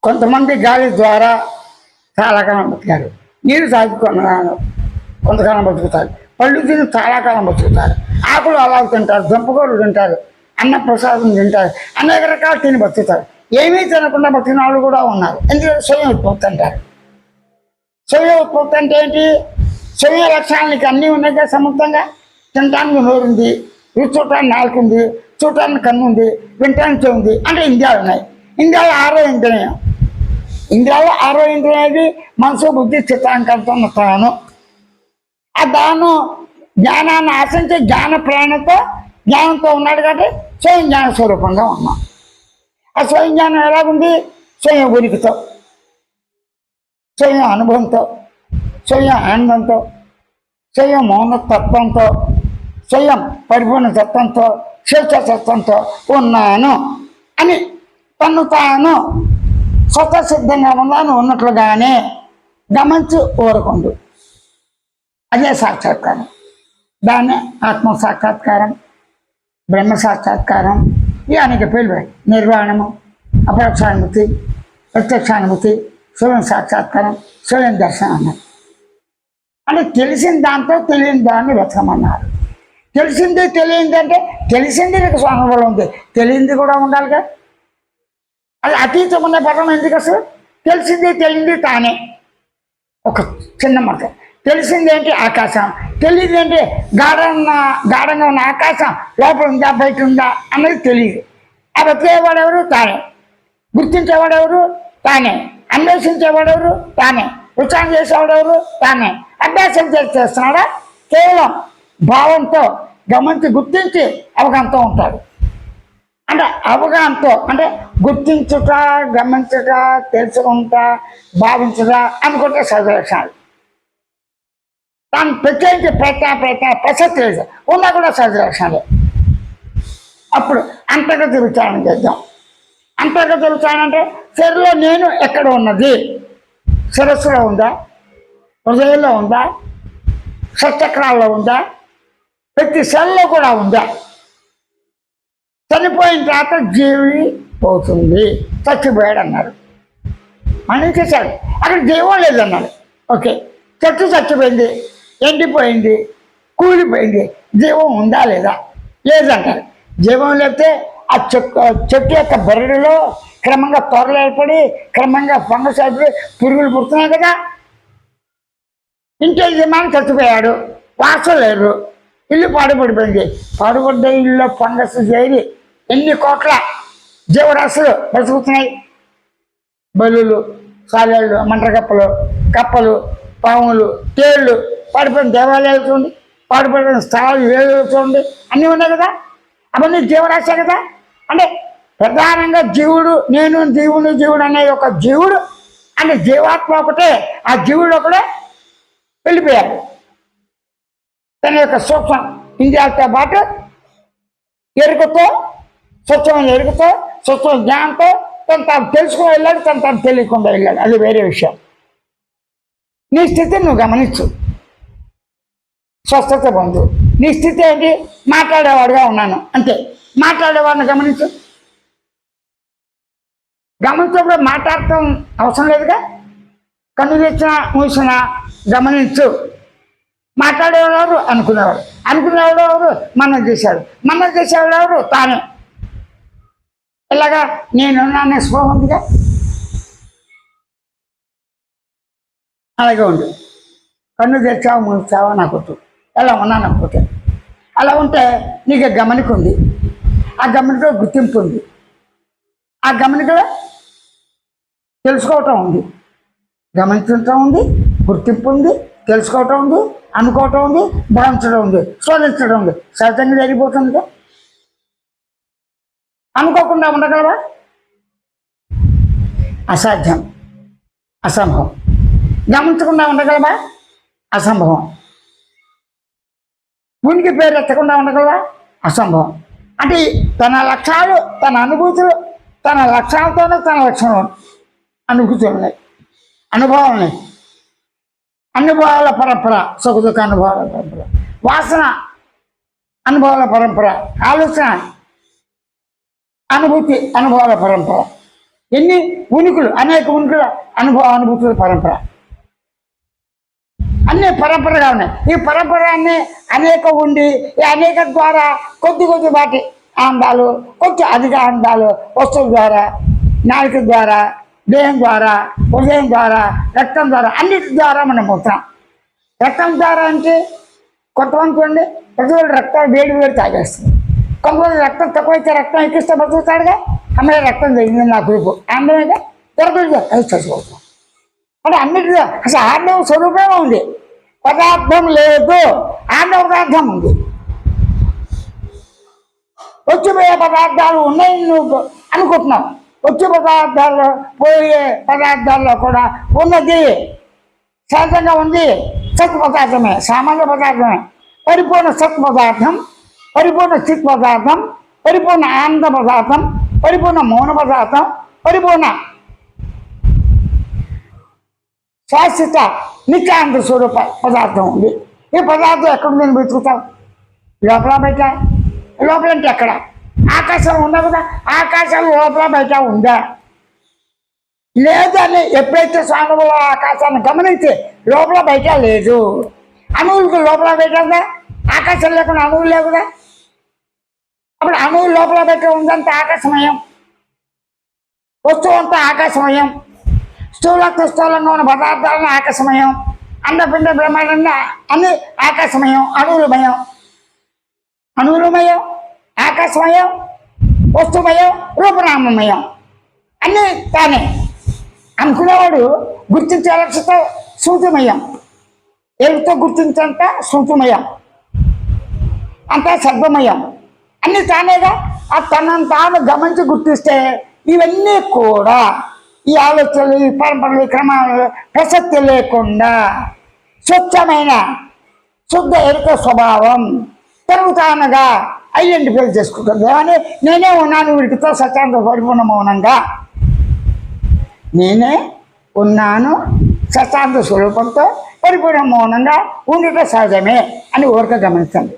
కొంతమంది గాలి ద్వారా చాలా కాలం బతికారు, నీరు తాగి కొంతకాలం బతుకుతారు, పళ్ళు తిని చాలా కాలం బతుకుతారు, ఆకులు అలా తింటారు, దుంపకూరలు తింటారు, అన్న ప్రసాదం తింటారు, అనేక రకాలు తిని బతుకుతారు. ఏమీ తినకుండా బతికిన వాళ్ళు కూడా ఉన్నారు. ఎందుకంటే స్వయం ఉత్పత్తి అంటారు. స్వయం ఉత్పత్తి అంటే ఏంటి? స్వయం లక్షణాలకి అన్నీ ఉన్నాయి కదా. సముద్రంగా తినటానికి నోరుంది, రుచి చూడటానికి నాలుగుంది, చూడటానికి కన్ను ఉంది, వినటానికి చెవి ఉంది. అంటే ఇంద్రియాలు ఉన్నాయి. ఇంద్రియాలు ఆరో ఇంద్రియం. ఇంద్రియాలు ఆరో ఇంద్రియం అనేది మనసు, బుద్ధి, చిత్తాంకంతో తాను. ఆ దాను జ్ఞానాన్ని ఆశించే జ్ఞాన ప్రేరణతో జ్ఞానంతో ఉన్నాడు కాబట్టి స్వయం జ్ఞాన స్వరూపంగా ఉన్నాం. ఆ స్వయం జ్ఞానం ఎలాగుంది? స్వయం ఉనికితో, స్వయం అనుభవంతో, స్వయం ఆనందంతో, స్వయం మౌనతత్వంతో, స్వయం పరిపూర్ణ తత్వంతో, స్వేచ్ఛతత్వంతో ఉన్నాను అని తను తాను స్వతసిద్ధంగా ఉన్నాను ఉన్నట్లుగానే గమనించి ఊరకుండు. అదే సాక్షాత్కారం. దాన్ని ఆత్మ సాక్షాత్కారం, బ్రహ్మ సాక్షాత్కారం, ఈ అనేక పేర్లు. నిర్వాణము, అపరోక్షానుభూతి, ప్రత్యక్షానుభూతి, స్వయం సాక్షాత్కారం, స్వయం దర్శనం అన్నారు. అంటే తెలిసిన దాంతో తెలియని దాన్ని వెతకమన్నారు. తెలిసింది తెలియంది అంటే తెలిసింది నీకు స్వానుభవం ఉంది, తెలియంది కూడా ఉండాలిగా. అది అతీతం ఉన్న పదం ఎందుకు అసలు? తెలిసింది తెలియంది తానే. ఒక చిన్న మాట. తెలిసింది ఏంటి? ఆకాశం. తెలియదు ఏంటి? గాఢంగా ఉన్న ఆకాశం లోపల ఉందా బయట ఉందా అన్నది తెలియదు. ఆ వెతికేవాడెవరు? తానే. గుర్తించేవాడెవరు? తానే. అన్వేషించేవాడెవరు? తానే. విచారణ చేసేవాడెవరు? తానే. అభ్యాసం చేస్తున్నాడా? కేవలం భావంతో గమనించి గుర్తించి అవగాహనతో ఉంటాడు. అంటే అవగాహనతో అంటే గుర్తించుట, గమనించుట, తెలుసుకుంటా, భావించుట అనుకుంటే సహజ లక్షణాలు. దాన్ని ప్రత్యేకించి ప్రసక్తి లేదు, ఉన్నా కూడా సహజ లక్షణాలే. అప్పుడు అంతర్గత విచారణ చేద్దాం. అంతర్గత విచారణ అంటే శరీరంలో నేను ఎక్కడ ఉన్నది? శిరస్సులో ఉందా? హృదయంలో ఉందా? షట్చక్రాల్లో ఉందా? ప్రతి సెల్లో కూడా ఉందా? చనిపోయిన తర్వాత జీవి పోతుంది, చచ్చిపోయాడు అన్నారు. మనం చేశాడు, అక్కడ జీవం లేదన్నాడు. ఓకే, చెట్టు చచ్చిపోయింది, ఎండిపోయింది, కూలిపోయింది, జీవం ఉందా లేదా? లేదంటారు. జీవం లేకపోతే ఆ చెట్టు యొక్క బెరడులో క్రమంగా త్వరలు ఏర్పడి, క్రమంగా ఫంగస్ ఏర్పడి పురుగులు పుడుతున్నాయి కదా. ఇంటి యజమాని చచ్చిపోయాడు, వాసన లేరు, ఇల్లు పాడుపడిపోయింది. పాడుపడ్డ ఇల్లులో ఫంగస్ చేరి ఎన్ని కోట్ల జీవరాశులు బ్రతుకుతున్నాయి. బలులు, సాలేళ్ళు, మంటకప్పలు, కప్పలు, పాములు, తేళ్ళు, పాడిపోయిన దేవాలయాలు చూడండి, పాడిపోయిన స్థలాలు వేలు చూడండి, అన్నీ ఉన్నాయి కదా. అవన్నీ జీవరాశే కదా. అంటే ప్రధానంగా జీవుడు, నేను జీవుడు అనేది ఒక జీవుడు అంటే జీవాత్మ ఒకటే. ఆ జీవుడు ఒకటే వెళ్ళిపోయాడు. తన యొక్క సూక్ష్మ ఇంద్రియాలతో పాటు ఎరుకతో, స్వచ్ఛమైన ఎరుకతో, స్వచ్ఛమైన జ్ఞానంతో తను తాను తెలుసుకుని వెళ్ళాడు, తను తాను తెలియకుండా వెళ్ళాడు. అది వేరే విషయం. నీ స్థితిని నువ్వు గమనించు, స్వస్థత పొందు. నీ స్థితి ఏంటి? మాట్లాడేవాడుగా ఉన్నాను అంతే. మాట్లాడేవాడిని గమనించు. గమనించినప్పుడు మాట్లాడటం అవసరం లేదుగా. కన్ను తెచ్చినా మూసినా గమనించు. మాట్లాడేవాడు ఎవరు? అనుకునేవాడు. అనుకునేవాడు ఎవరు? మనం చేసేవాడు ఎవరు? తానే. ఇలాగా నేనున్నానే స్పృహ ఉందిగా. అలాగే ఉండు. కన్ను తెచ్చావు మూసావా నాకు గుర్తు, ఎలా ఉన్నా నాకు గుర్తు. అలా ఉంటే నీకు గమనిక ఉంది, ఆ గమనికలో గుర్తింపు ఉంది, ఆ గమనికలో తెలుసుకోవటం ఉంది, గమనించడం ఉంది, గుర్తింపు ఉంది, తెలుసుకోవటం ఉంది, అనుకోవటం ఉంది, భావించడం ఉంది, శోధించడం ఉంది. సహజంగా జరిగిపోతుందిగా. అనుకోకుండా ఉండగలవా? అసాధ్యం, అసంభవం. గమనించకుండా ఉండగలవా? అసంభవం. ఉనికి పేరు ఎత్తకుండా ఉండగలవా? అసంభవం. అంటే తన లక్ష్యాలు, తన అనుభూతులు, తన లక్ష్యాలతోనే తన లక్షణాలు అనుభూతులు ఉన్నాయి, అనుభవం ఉన్నాయి. అనుభవాల పరంపర, సుఖదుఖ అనుభవాల పరంపర, వాసన అనుభవాల పరంపర, ఆలోచన అనుభూతి అనుభవాల పరంపర. ఎన్ని ఉనికులు, అనేక ఉనికుల అనుభూతుల పరంపర, అన్ని పరంపరగా ఉన్నాయి. ఈ పరంపరాన్ని అనేక ఉండి ఈ అనేక ద్వారా కొద్ది కొద్ది వాటి ఆనందాలు, కొంచెం అధిక ఆనందాలు వస్తువుల ద్వారా, నాలుక ద్వారా, దేహం ద్వారా, హృదయం ద్వారా, రక్తం ద్వారా, అన్నిటి ద్వారా మనం పొందుతాం. రక్తం ద్వారా అంటే కొంతమంది చూడండి, ప్రతి ఒక్కరు రక్తం వేడి వేడి తాగేస్తుంది. కొంతమంది రక్తం తక్కువైతే రక్తం ఎక్కిస్తే బతుకుతాడుగా, అమ్మాయి రక్తం జరిగింది నా గ్రూపు ఆందోళనగా దొరకదు అది చదువుకోవడం అంటే అన్నిటిలో అసలు ఆందవ స్వరూపమే ఉంది. పదార్థం లేదు, ఆందవ పదార్థం ఉంది. వచ్చిపోయే పదార్థాలు ఉన్నాయి నువ్వు అనుకుంటున్నావు. వచ్చే పదార్థాల్లో పోయే పదార్థాల్లో కూడా ఉన్నది సహజంగా ఉంది సత్ పదార్థమే, సామాన్య పదార్థమే. పరిపూర్ణ సత్ పదార్థం, పరిపూర్ణ చిత్ పదార్థం, పరిపూర్ణ ఆనంద పదార్థం, పరిపూర్ణ మౌన పదార్థం, పరిపూర్ణ శాశ్వత నిత్యానంద స్వరూప పదార్థం ఉంది. ఈ పదార్థం ఎక్కడ నేను వెతుకుతావు? లోపల బయట. లోపల అంటే ఎక్కడ? ఆకాశం ఉందా కదా, ఆకాశం లోపల బయట ఉందా? లేదని ఎప్పుడైతే స్వానుభవ ఆకాశాన్ని గమనించి లోపల బయట లేదు. అణువులకు లోపల బయట ఉందా? ఆకాశం లేకుండా అణువులు లేవు కదా. అప్పుడు అణువులు లోపల బయట ఉందంటే ఆకాశమయం, వస్తువు అంతా ఆకాశమయం. స్థూలంగా ఉన్న పదార్థాలను ఆకాశమయం, అండపిండ బ్రహ్మాండ అన్ని ఆకాశమయం, అణువులమయం. అణువులమయం, ఆకాశమయం, వస్తుమయం, రూపనామమయం, అన్నీ తానే. అనుకునేవాడు గుర్తించే లక్ష్యత సూచమయం, ఎలుగుతో గుర్తించంత సూచమయం, అంతా సర్వమయం, అన్నీ తానేగా. ఆ తనను తాను గమనించి గుర్తిస్తే ఇవన్నీ కూడా ఈ ఆలోచనలు, ఈ పరంపరలు, ఈ క్రమాలు ప్రసక్తి లేకుండా స్వచ్ఛమైన శుద్ధ ఎరుక స్వభావం తరుగుతానగా ఐడెంటిఫై చేసుకుంటుంది. అని నేనే ఉన్నాను వీటితో సత్యాంత పరిపూర్ణ మౌనంగా, నేనే ఉన్నాను సత్యాంత స్వరూపంతో పరిపూర్ణ మౌనంగా ఉండటం సహజమే అని ఊరిక గమనించండి.